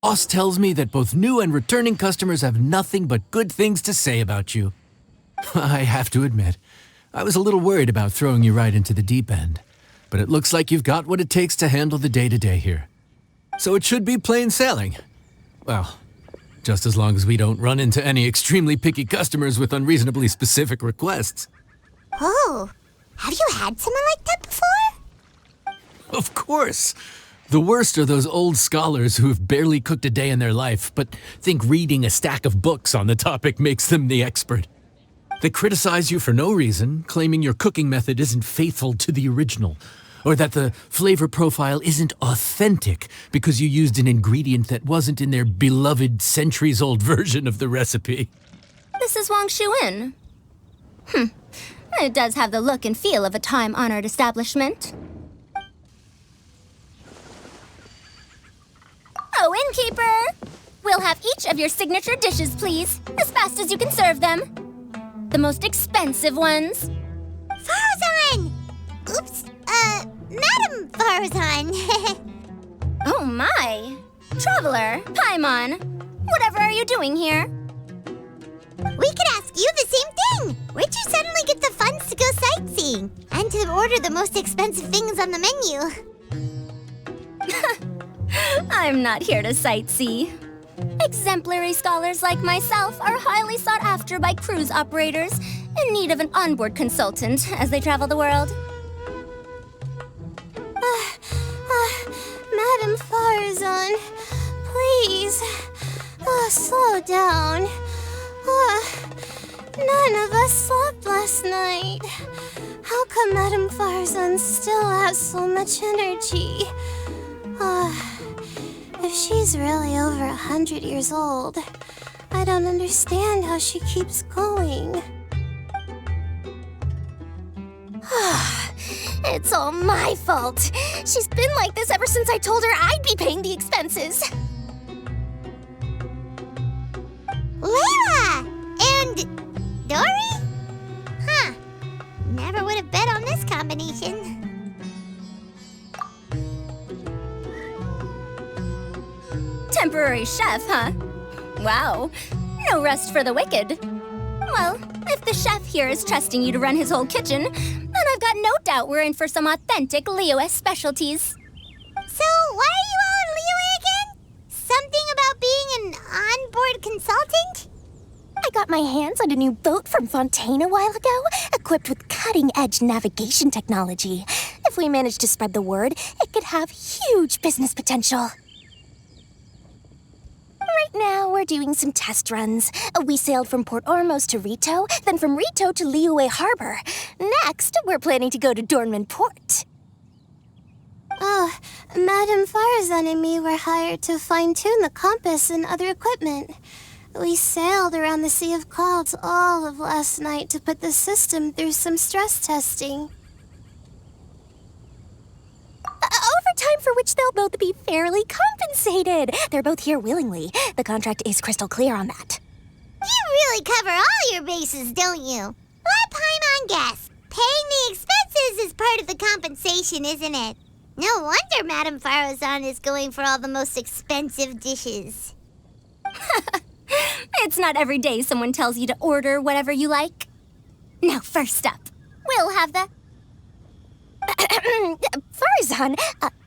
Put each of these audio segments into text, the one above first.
Boss tells me that both new and returning customers have nothing but good things to say about you. I have to admit, I was a little worried about throwing you right into the deep end, but it looks like you've got what it takes to handle the day-to-day here. So it should be plain sailing. Well, just as long as we don't run into any extremely picky customers with unreasonably specific requests. Oh, have you had someone like that before? Of course. The worst are those old scholars who have barely cooked a day in their life, but think reading a stack of books on the topic makes them the expert. They criticize you for no reason, claiming your cooking method isn't faithful to the original, or that the flavor profile isn't authentic because you used an ingredient that wasn't in their beloved centuries-old version of the recipe. This is Wang Shuin. It does have the look and feel of a time-honored establishment. Oh, innkeeper! We'll have each of your signature dishes, please, as fast as you can serve them. The most expensive ones. Faruzan! Oops, Madam Faruzan. Oh my! Traveler, Paimon, whatever are you doing here? We could ask you the same thing. Where'd you suddenly get the funds to go sightseeing? And to order the most expensive things on the menu? I'm not here to sightsee. Exemplary scholars like myself are highly sought after by cruise operators in need of an onboard consultant as they travel the world. Madam Faruzan, please, slow down. None of us slept last night. How come Madam Faruzan still has so much energy? If she's really over 100 years old, I don't understand how she keeps going. It's all my fault. She's been like this ever since I told her I'd be paying the expenses. Layla! And Dory? Huh. Never would have bet on this combination. Temporary chef, huh? Wow. No rest for the wicked. Well, if the chef here is trusting you to run his whole kitchen, then I've got no doubt we're in for some authentic Liyue specialties. So, why are you all in Liyue again? Something about being an onboard consultant? I got my hands on a new boat from Fontaine a while ago, equipped with cutting-edge navigation technology. If we manage to spread the word, it could have huge business potential. Right now, we're doing some test runs. We sailed from Port Ormos to Rito, then from Rito to Liyue Harbor. Next, we're planning to go to Dornman Port. Oh, Madam Faruzan and me were hired to fine-tune the compass and other equipment. We sailed around the Sea of Clouds all of last night to put the system through some stress testing. Overtime for which they'll both be fairly compensated. They're both here willingly. The contract is crystal clear on that. You really cover all your bases, don't you? Let Paimon guess. Paying the expenses is part of the compensation, isn't it? No wonder Madam Faruzan is going for all the most expensive dishes. It's not every day someone tells you to order whatever you like. Now, first up, we'll have the... Faruzan,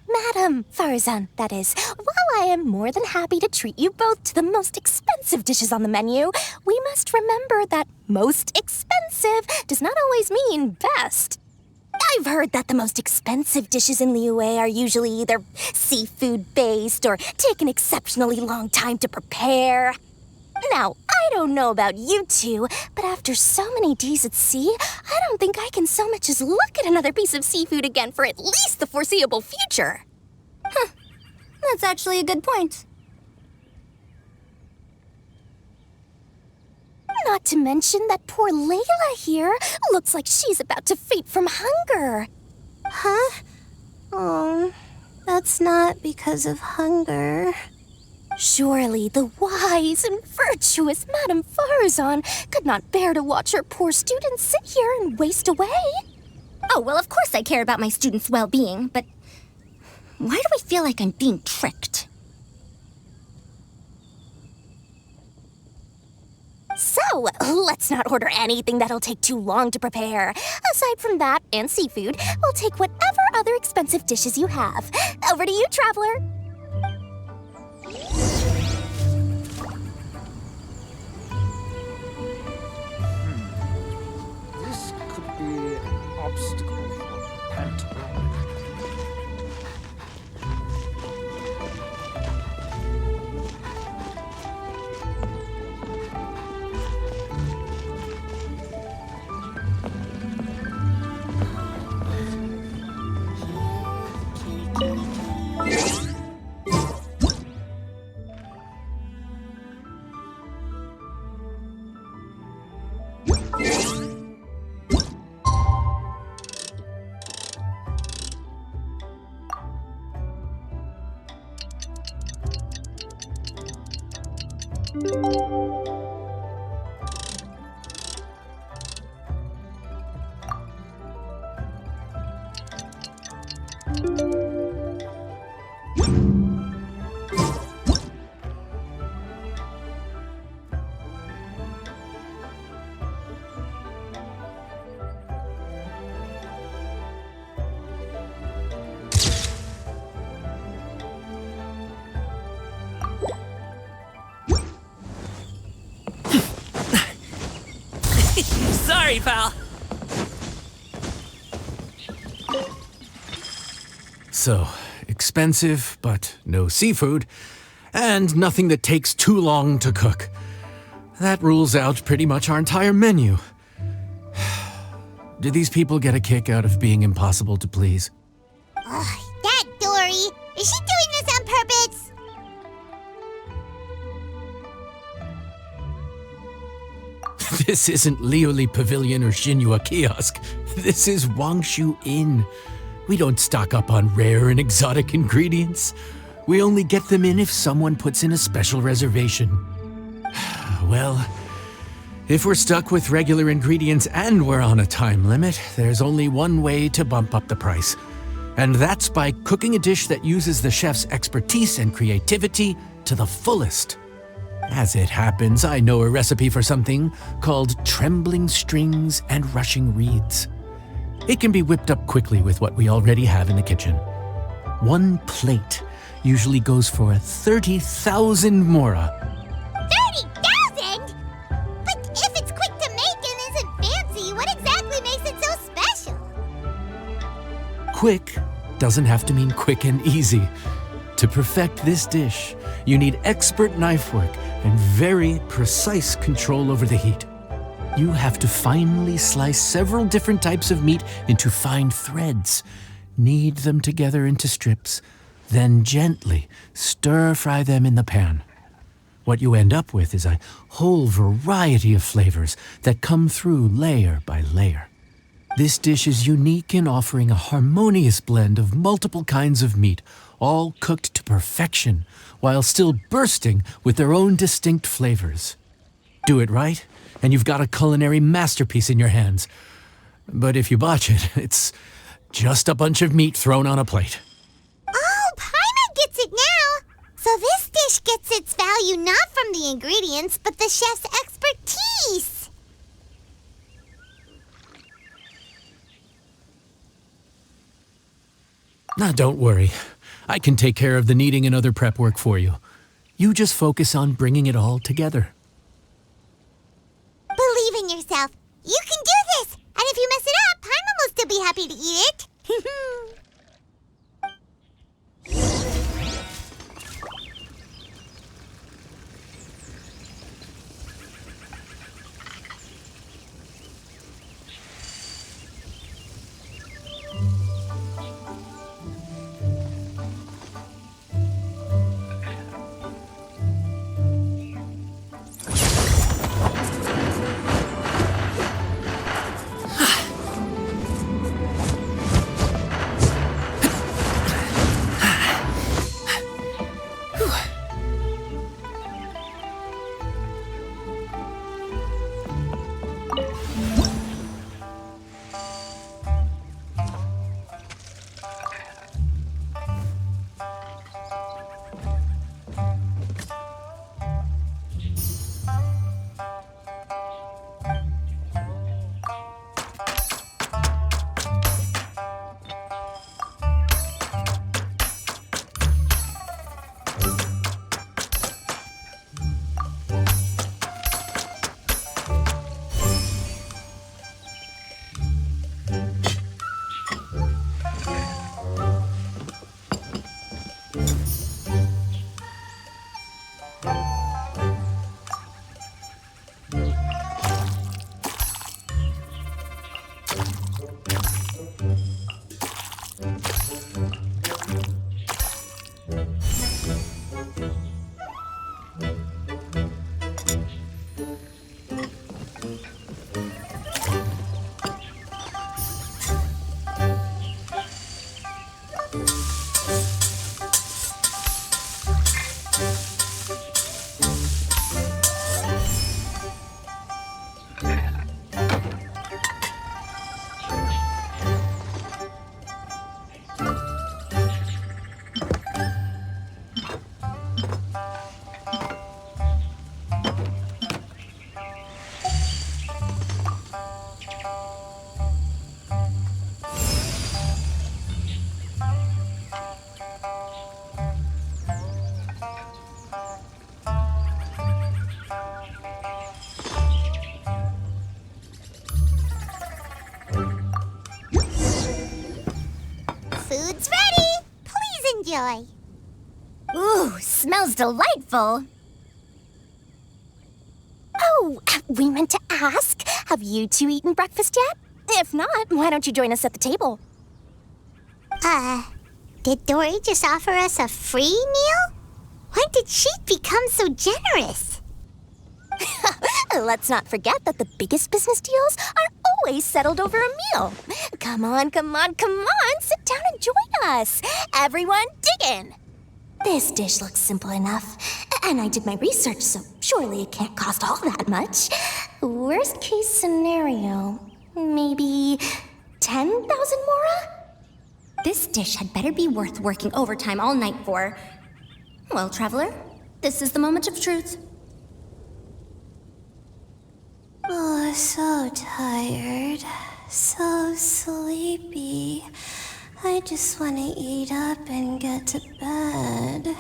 Madam Faruzan, that is. While I am more than happy to treat you both to the most expensive dishes on the menu, we must remember that most expensive does not always mean best. I've heard that the most expensive dishes in Liyue are usually either seafood-based or take an exceptionally long time to prepare. Now, I don't know about you two, but after so many days at sea, I don't think I can so much as look at another piece of seafood again for at least the foreseeable future. Huh. That's actually a good point. Not to mention that poor Layla here looks like she's about to faint from hunger. Huh? Oh, that's not because of hunger. Surely the wise and virtuous Madame Faruzan could not bear to watch her poor students sit here and waste away. Oh, well, of course I care about my students' well-being, but why do I feel like I'm being tricked? So, let's not order anything that'll take too long to prepare. Aside from that and seafood, we'll take whatever other expensive dishes you have. Over to you, traveler. This could be an obstacle for Panther. Sorry, pal. So, expensive, but no seafood, and nothing that takes too long to cook. That rules out pretty much our entire menu. Do these people get a kick out of being impossible to please? Ugh, that Dory! Is she doing this on purpose? This isn't Lioli Pavilion or Xinhua Kiosk. This is Wangshu Inn. We don't stock up on rare and exotic ingredients. We only get them in if someone puts in a special reservation. Well, if we're stuck with regular ingredients and we're on a time limit, there's only one way to bump up the price. And that's by cooking a dish that uses the chef's expertise and creativity to the fullest. As it happens, I know a recipe for something called trembling strings and rushing reeds. It can be whipped up quickly with what we already have in the kitchen. One plate usually goes for 30,000 mora. 30,000? But if it's quick to make and isn't fancy, what exactly makes it so special? Quick doesn't have to mean quick and easy. To perfect this dish, you need expert knife work and very precise control over the heat. You have to finely slice several different types of meat into fine threads, knead them together into strips, then gently stir-fry them in the pan. What you end up with is a whole variety of flavors that come through layer by layer. This dish is unique in offering a harmonious blend of multiple kinds of meat, all cooked to perfection, while still bursting with their own distinct flavors. Do it right, and you've got a culinary masterpiece in your hands. But if you botch it, it's just a bunch of meat thrown on a plate. Oh, Paimon gets it now! So this dish gets its value not from the ingredients, but the chef's expertise! Now, don't worry. I can take care of the kneading and other prep work for you. You just focus on bringing it all together. Believe in yourself. You can do this! And if you mess it up, Paimon will still be happy to eat it. Food's ready. Please enjoy. Ooh, smells delightful. Oh, we meant to ask, have you two eaten breakfast yet? If not, why don't you join us at the table? Did Dory just offer us a free meal? When did she become so generous? Let's not forget that the biggest business deals are always settled over a meal. Come on, sit down and join us. Everyone, dig in. This dish looks simple enough, and I did my research, so surely it can't cost all that much. Worst case scenario, maybe 10,000 mora? This dish had better be worth working overtime all night for. Well, traveler, this is the moment of truth. Oh, so tired. So sleepy. I just want to eat up and get to bed.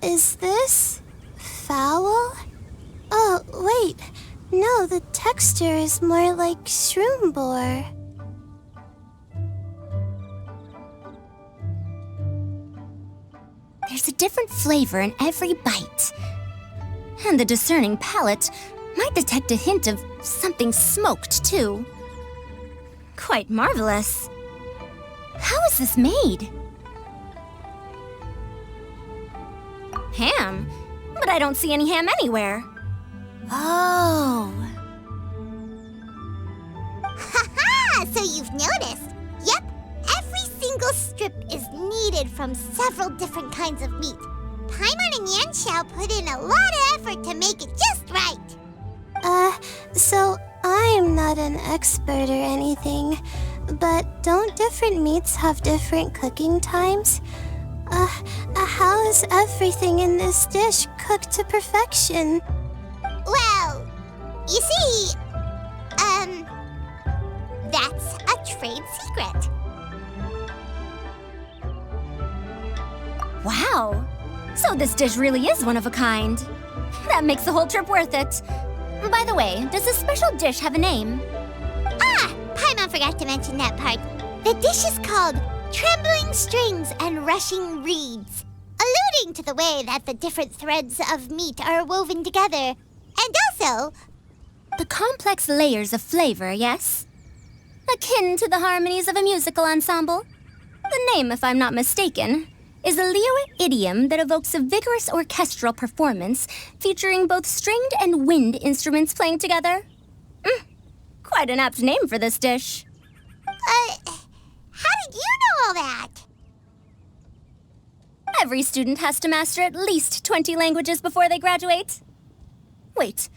Is this foul? Oh, wait. No, the texture is more like shroom boar. There's a different flavor in every bite. And the discerning palate might detect a hint of something smoked, too. Quite marvelous. How is this made? Ham? But I don't see any ham anywhere. Oh. Haha! So you've noticed. Yep, every single strip is kneaded from several different kinds of meat. Paimon and Yanxiao put in a lot of effort to make it just right. So I'm not an expert or anything, but don't different meats have different cooking times? How is everything in this dish cooked to perfection? Well, you see, that's a trade secret. Wow. So this dish really is one of a kind. That makes the whole trip worth it. By the way, does this special dish have a name? Paimon forgot to mention that part. The dish is called Trembling Strings and Rushing Reeds, alluding to the way that the different threads of meat are woven together. And also, The complex layers of flavor, yes? Akin to the harmonies of a musical ensemble? The name, if I'm not mistaken, is a Liyue idiom that evokes a vigorous orchestral performance featuring both stringed and wind instruments playing together. Quite an apt name for this dish. how did you know all that? Every student has to master at least 20 languages before they graduate. Wait,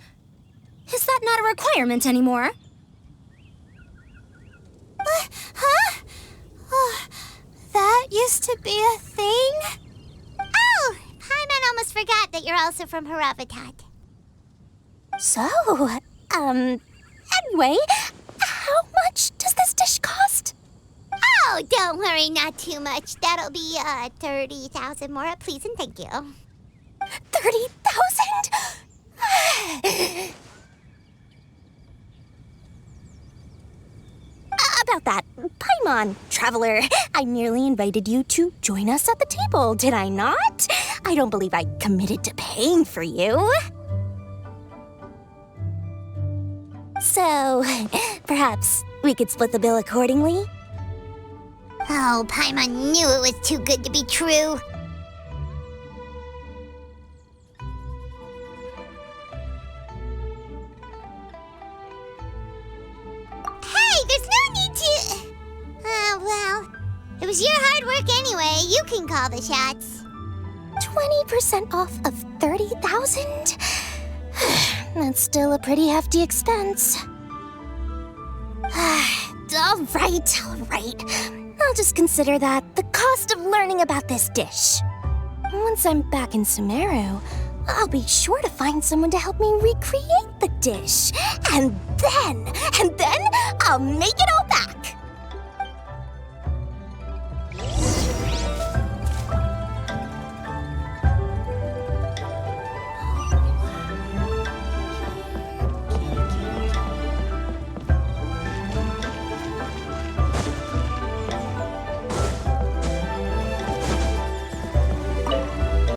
is that not a requirement anymore? Huh? Oh, that used to be a thing? Oh, Paimon almost forgot that you're also from Haravatat. So, anyway, how much does this dish cost? Oh, don't worry, not too much. That'll be 30,000 more, please and thank you. 30,000? About that, Paimon, traveler, I merely invited you to join us at the table, did I not? I don't believe I committed to paying for you. So, perhaps we could split the bill accordingly? Oh, Paimon knew it was too good to be true. Hey, there's no need to... well, it was your hard work anyway. You can call the shots. 20% off of 30,000? That's still a pretty hefty expense. All right. I'll just consider that the cost of learning about this dish. Once I'm back in Sumeru, I'll be sure to find someone to help me recreate the dish. And then I'll make it